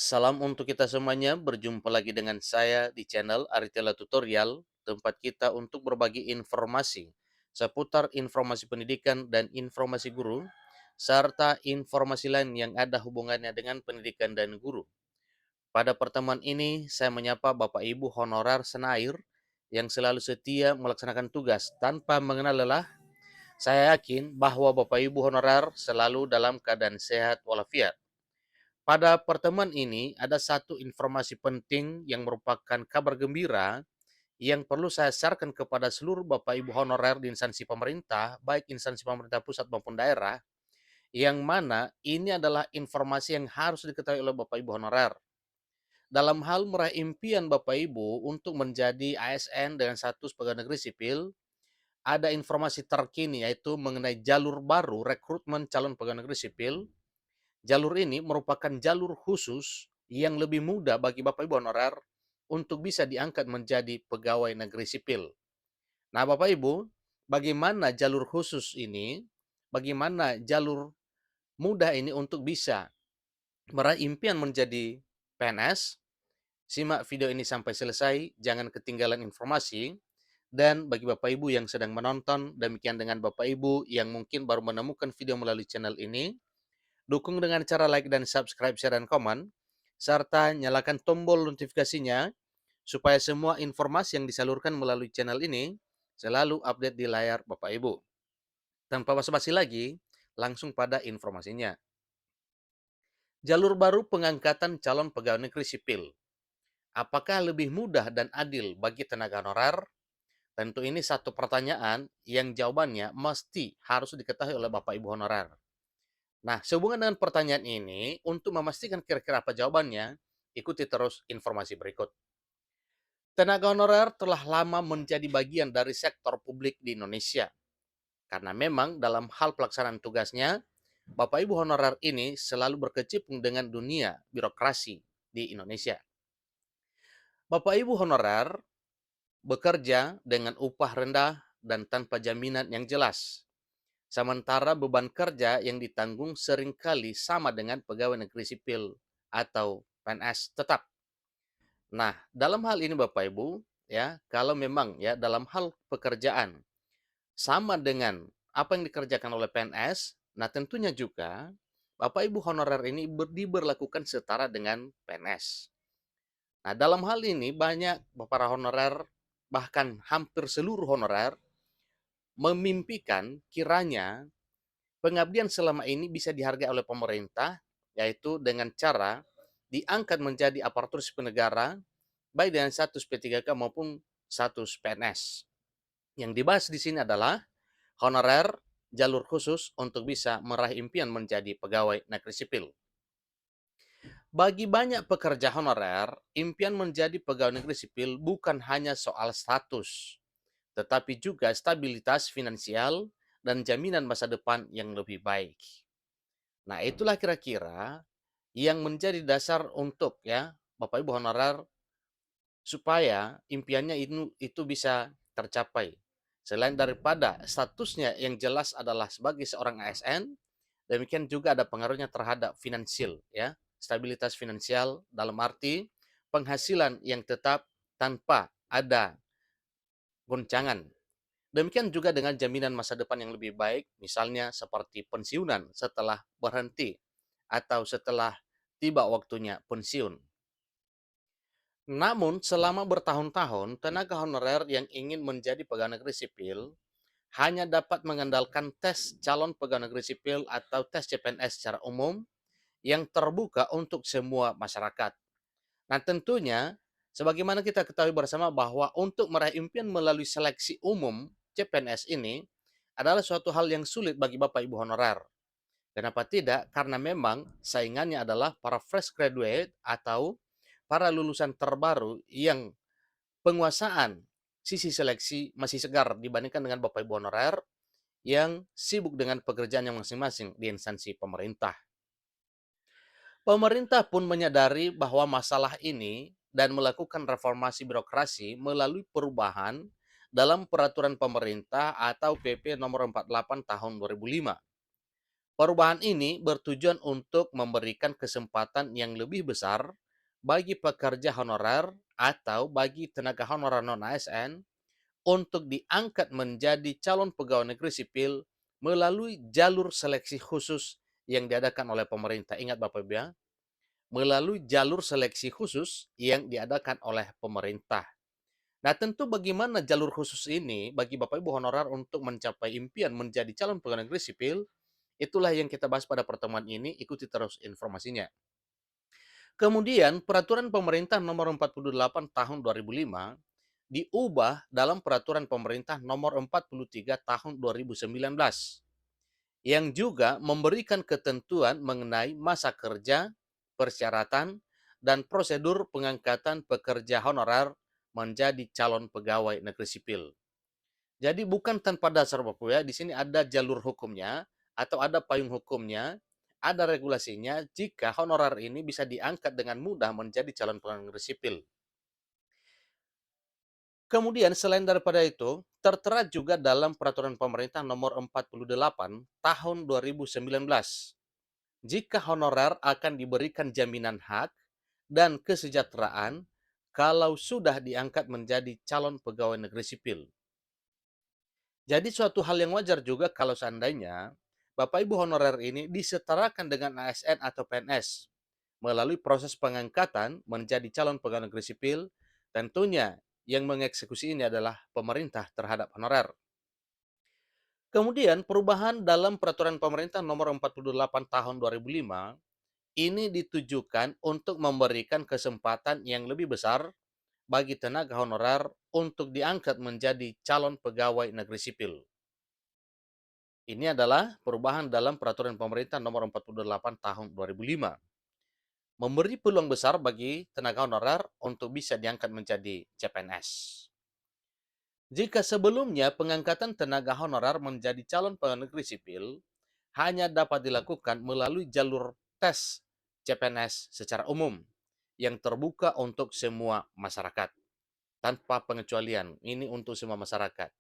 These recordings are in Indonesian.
Salam untuk kita semuanya, berjumpa lagi dengan saya di channel Aritella Tutorial, tempat kita untuk berbagi informasi seputar informasi pendidikan dan informasi guru, serta informasi lain yang ada hubungannya dengan pendidikan dan guru. Pada pertemuan ini, saya menyapa Bapak Ibu honorer Senair yang selalu setia melaksanakan tugas tanpa mengenal lelah. Saya yakin bahwa Bapak Ibu honorer selalu dalam keadaan sehat walafiat. Pada pertemuan ini, ada satu informasi penting yang merupakan kabar gembira yang perlu saya sharekan kepada seluruh Bapak Ibu honorer di instansi pemerintah, baik instansi pemerintah pusat maupun daerah, yang mana ini adalah informasi yang harus diketahui oleh Bapak Ibu honorer. Dalam hal meraih impian Bapak Ibu untuk menjadi ASN dengan status pegawai negeri sipil, ada informasi terkini yaitu mengenai jalur baru rekrutmen calon pegawai negeri sipil. Jalur ini merupakan jalur khusus yang lebih mudah bagi Bapak Ibu honorer untuk bisa diangkat menjadi pegawai negeri sipil. Nah, Bapak Ibu, bagaimana jalur khusus ini? Bagaimana jalur mudah ini untuk bisa meraih impian menjadi PNS? Simak video ini sampai selesai, jangan ketinggalan informasi. Dan bagi Bapak Ibu yang sedang menonton, demikian dengan Bapak Ibu yang mungkin baru menemukan video melalui channel ini, dukung dengan cara like dan subscribe, share, dan komen, serta nyalakan tombol notifikasinya supaya semua informasi yang disalurkan melalui channel ini selalu update di layar Bapak Ibu. Tanpa basa-basi lagi, langsung pada informasinya. Jalur baru pengangkatan calon pegawai negeri sipil. Apakah lebih mudah dan adil bagi tenaga honorer? Tentu ini satu pertanyaan yang jawabannya mesti harus diketahui oleh Bapak Ibu honorer. Nah, sehubungan dengan pertanyaan ini, untuk memastikan kira-kira apa jawabannya, ikuti terus informasi berikut. Tenaga honorer telah lama menjadi bagian dari sektor publik di Indonesia. Karena memang dalam hal pelaksanaan tugasnya, Bapak Ibu honorer ini selalu berkecimpung dengan dunia birokrasi di Indonesia. Bapak Ibu honorer bekerja dengan upah rendah dan tanpa jaminan yang jelas. Sementara beban kerja yang ditanggung seringkali sama dengan pegawai negeri sipil atau PNS tetap. Nah, dalam hal ini Bapak Ibu, ya, kalau memang ya dalam hal pekerjaan sama dengan apa yang dikerjakan oleh PNS, nah tentunya juga Bapak Ibu honorer ini diberlakukan setara dengan PNS. Nah, dalam hal ini banyak para honorer, bahkan hampir seluruh honorer memimpikan kiranya pengabdian selama ini bisa dihargai oleh pemerintah, yaitu dengan cara diangkat menjadi aparatur sipil negara, baik dengan status P3K maupun status PNS. Yang dibahas di sini adalah honorer jalur khusus untuk bisa meraih impian menjadi pegawai negeri sipil. Bagi banyak pekerja honorer, impian menjadi pegawai negeri sipil bukan hanya soal status, tetapi juga stabilitas finansial dan jaminan masa depan yang lebih baik. Nah, itulah kira-kira yang menjadi dasar untuk ya Bapak Ibu honorer supaya impiannya itu bisa tercapai. Selain daripada statusnya yang jelas adalah sebagai seorang ASN, demikian juga ada pengaruhnya terhadap finansial ya, stabilitas finansial dalam arti penghasilan yang tetap tanpa ada goncangan. Demikian juga dengan jaminan masa depan yang lebih baik, misalnya seperti pensiunan setelah berhenti atau setelah tiba waktunya pensiun. Namun, selama bertahun-tahun, tenaga honorer yang ingin menjadi pegawai negeri sipil hanya dapat mengandalkan tes calon pegawai negeri sipil atau tes CPNS secara umum yang terbuka untuk semua masyarakat. Nah, tentunya, sebagaimana kita ketahui bersama bahwa untuk meraih impian melalui seleksi umum CPNS ini adalah suatu hal yang sulit bagi Bapak Ibu honorer. Kenapa tidak? Karena memang saingannya adalah para fresh graduate atau para lulusan terbaru yang penguasaan sisi seleksi masih segar dibandingkan dengan Bapak Ibu honorer yang sibuk dengan pekerjaan yang masing-masing di instansi pemerintah. Pemerintah pun menyadari bahwa masalah ini dan melakukan reformasi birokrasi melalui perubahan dalam peraturan pemerintah atau PP nomor 48 tahun 2005. Perubahan ini bertujuan untuk memberikan kesempatan yang lebih besar bagi pekerja honorer atau bagi tenaga honorer non-ASN untuk diangkat menjadi calon pegawai negeri sipil melalui jalur seleksi khusus yang diadakan oleh pemerintah. Ingat Bapak Ibu ya, melalui jalur seleksi khusus yang diadakan oleh pemerintah. Nah, tentu bagaimana jalur khusus ini bagi Bapak Ibu honorer untuk mencapai impian menjadi calon pegawai negeri sipil, itulah yang kita bahas pada pertemuan ini, ikuti terus informasinya. Kemudian, Peraturan Pemerintah Nomor 48 Tahun 2005 diubah dalam Peraturan Pemerintah Nomor 43 Tahun 2019 yang juga memberikan ketentuan mengenai masa kerja, persyaratan, dan prosedur pengangkatan pekerja honorer menjadi calon pegawai negeri sipil. Jadi bukan tanpa dasar Bapak ya, di sini ada jalur hukumnya atau ada payung hukumnya, ada regulasinya jika honorer ini bisa diangkat dengan mudah menjadi calon pegawai negeri sipil. Kemudian selain daripada itu, tertera juga dalam Peraturan Pemerintah Nomor 48 Tahun 2019, jika honorer akan diberikan jaminan hak dan kesejahteraan kalau sudah diangkat menjadi calon pegawai negeri sipil. Jadi suatu hal yang wajar juga kalau seandainya Bapak Ibu honorer ini disetarakan dengan ASN atau PNS melalui proses pengangkatan menjadi calon pegawai negeri sipil, tentunya yang mengeksekusi ini adalah pemerintah terhadap honorer. Kemudian perubahan dalam Peraturan Pemerintah Nomor 48 Tahun 2005 ini ditujukan untuk memberikan kesempatan yang lebih besar bagi tenaga honorer untuk diangkat menjadi calon pegawai negeri sipil. Ini adalah perubahan dalam Peraturan Pemerintah Nomor 48 Tahun 2005. Memberi peluang besar bagi tenaga honorer untuk bisa diangkat menjadi CPNS. Jika sebelumnya pengangkatan tenaga honorer menjadi calon pegawai negeri sipil hanya dapat dilakukan melalui jalur tes CPNS secara umum yang terbuka untuk semua masyarakat tanpa pengecualian. Ini untuk semua masyarakat.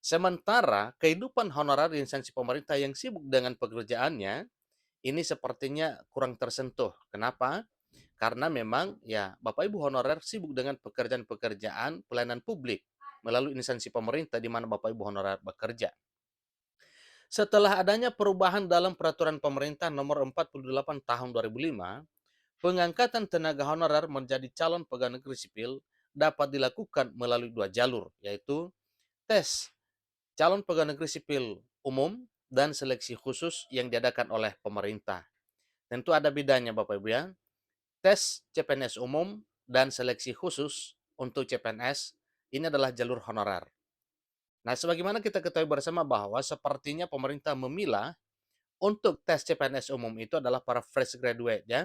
Sementara kehidupan honorer di instansi pemerintah yang sibuk dengan pekerjaannya ini sepertinya kurang tersentuh. Kenapa? Karena memang ya Bapak Ibu honorer sibuk dengan pekerjaan-pekerjaan pelayanan publik melalui instansi pemerintah di mana Bapak Ibu honorer bekerja. Setelah adanya perubahan dalam Peraturan Pemerintah Nomor 48 Tahun 2005, pengangkatan tenaga honorer menjadi calon pegawai negeri sipil dapat dilakukan melalui dua jalur, yaitu tes calon pegawai negeri sipil umum dan seleksi khusus yang diadakan oleh pemerintah. Tentu ada bedanya Bapak Ibu ya. Tes CPNS umum dan seleksi khusus untuk CPNS ini adalah jalur honorer. Nah, sebagaimana kita ketahui bersama bahwa sepertinya pemerintah memilah untuk tes CPNS umum itu adalah para fresh graduate ya.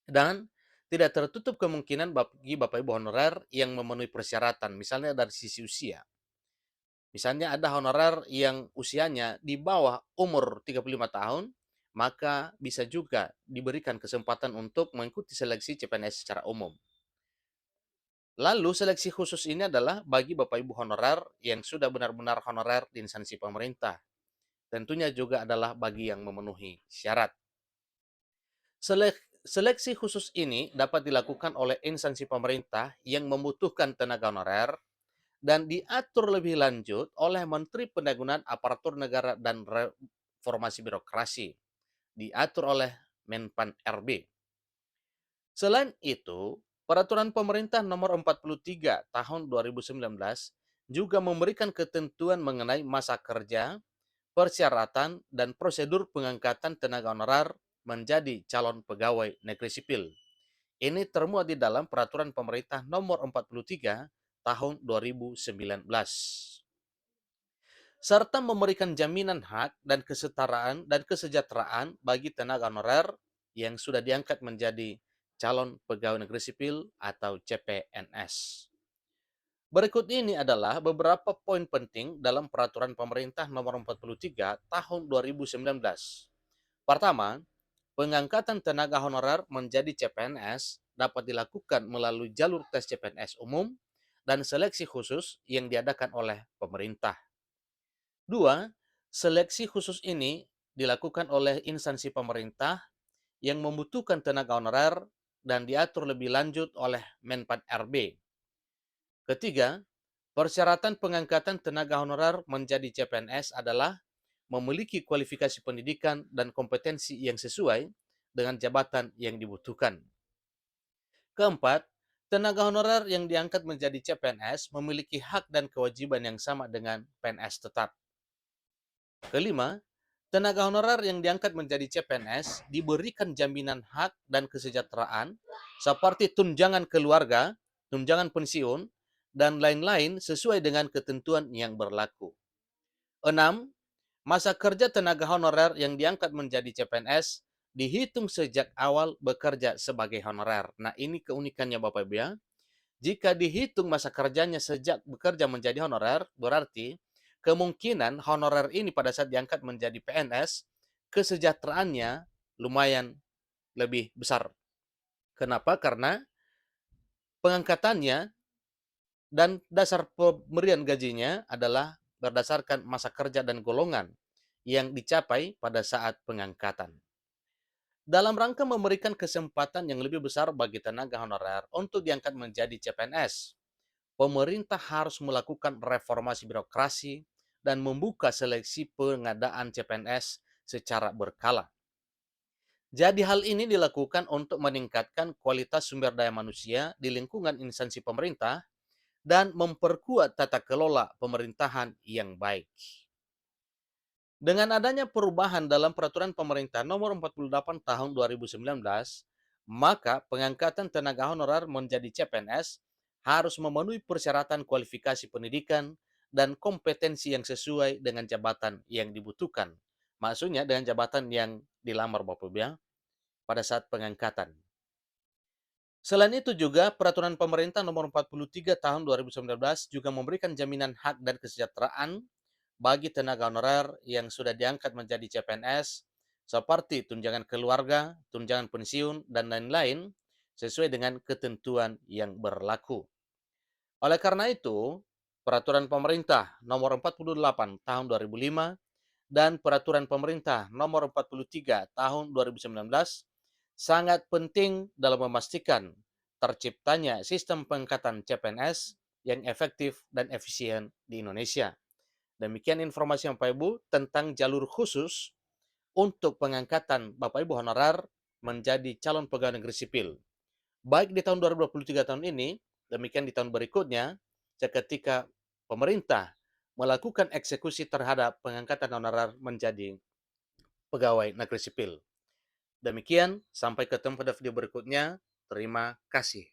Dan tidak tertutup kemungkinan bagi Bapak Ibu honorer yang memenuhi persyaratan, misalnya dari sisi usia. Misalnya ada honorer yang usianya di bawah umur 35 tahun, maka bisa juga diberikan kesempatan untuk mengikuti seleksi CPNS secara umum. Lalu seleksi khusus ini adalah bagi Bapak Ibu honorer yang sudah benar-benar honorer di instansi pemerintah. Tentunya juga adalah bagi yang memenuhi syarat. Seleksi khusus ini dapat dilakukan oleh instansi pemerintah yang membutuhkan tenaga honorer dan diatur lebih lanjut oleh Menteri Pendayagunaan Aparatur Negara dan Reformasi Birokrasi, diatur oleh Menpan RB. Selain itu, Peraturan Pemerintah Nomor 43 Tahun 2019 juga memberikan ketentuan mengenai masa kerja, persyaratan, dan prosedur pengangkatan tenaga honorer menjadi calon pegawai negeri sipil. Ini termuat di dalam Peraturan Pemerintah Nomor 43 Tahun 2019. Serta memberikan jaminan hak dan kesetaraan dan kesejahteraan bagi tenaga honorer yang sudah diangkat menjadi calon pegawai negeri sipil atau CPNS. Berikut ini adalah beberapa poin penting dalam Peraturan Pemerintah Nomor 43 Tahun 2019. Pertama, pengangkatan tenaga honorer menjadi CPNS dapat dilakukan melalui jalur tes CPNS umum dan seleksi khusus yang diadakan oleh pemerintah. Dua, seleksi khusus ini dilakukan oleh instansi pemerintah yang membutuhkan tenaga honorer dan diatur lebih lanjut oleh Menpan RB. Ketiga, persyaratan pengangkatan tenaga honorer menjadi CPNS adalah memiliki kualifikasi pendidikan dan kompetensi yang sesuai dengan jabatan yang dibutuhkan. Keempat, tenaga honorer yang diangkat menjadi CPNS memiliki hak dan kewajiban yang sama dengan PNS tetap. Kelima, tenaga honorer yang diangkat menjadi CPNS diberikan jaminan hak dan kesejahteraan seperti tunjangan keluarga, tunjangan pensiun, dan lain-lain sesuai dengan ketentuan yang berlaku. Enam, masa kerja tenaga honorer yang diangkat menjadi CPNS dihitung sejak awal bekerja sebagai honorer. Nah, ini keunikannya Bapak Ibu ya. Jika dihitung masa kerjanya sejak bekerja menjadi honorer, berarti kemungkinan honorer ini pada saat diangkat menjadi PNS, kesejahteraannya lumayan lebih besar. Kenapa? Karena pengangkatannya dan dasar pemberian gajinya adalah berdasarkan masa kerja dan golongan yang dicapai pada saat pengangkatan. Dalam rangka memberikan kesempatan yang lebih besar bagi tenaga honorer untuk diangkat menjadi CPNS, pemerintah harus melakukan reformasi birokrasi dan membuka seleksi pengadaan CPNS secara berkala. Jadi hal ini dilakukan untuk meningkatkan kualitas sumber daya manusia di lingkungan instansi pemerintah dan memperkuat tata kelola pemerintahan yang baik. Dengan adanya perubahan dalam peraturan pemerintah nomor 48 tahun 2019, maka pengangkatan tenaga honorer menjadi CPNS harus memenuhi persyaratan kualifikasi pendidikan dan kompetensi yang sesuai dengan jabatan yang dibutuhkan. Maksudnya dengan jabatan yang dilamar Bapak Ibu ya, pada saat pengangkatan. Selain itu juga peraturan pemerintah nomor 43 tahun 2019 juga memberikan jaminan hak dan kesejahteraan bagi tenaga honorer yang sudah diangkat menjadi CPNS seperti tunjangan keluarga, tunjangan pensiun, dan lain-lain sesuai dengan ketentuan yang berlaku. Oleh karena itu, peraturan pemerintah nomor 48 tahun 2005 dan peraturan pemerintah nomor 43 tahun 2019 sangat penting dalam memastikan terciptanya sistem pengangkatan CPNS yang efektif dan efisien di Indonesia. Demikian informasi Bapak Ibu tentang jalur khusus untuk pengangkatan Bapak Ibu honorer menjadi calon pegawai negeri sipil. Baik di tahun 2023 tahun ini, demikian di tahun berikutnya, seketika pemerintah melakukan eksekusi terhadap pengangkatan honorer menjadi pegawai negeri sipil. Demikian, sampai ketemu pada video berikutnya. Terima kasih.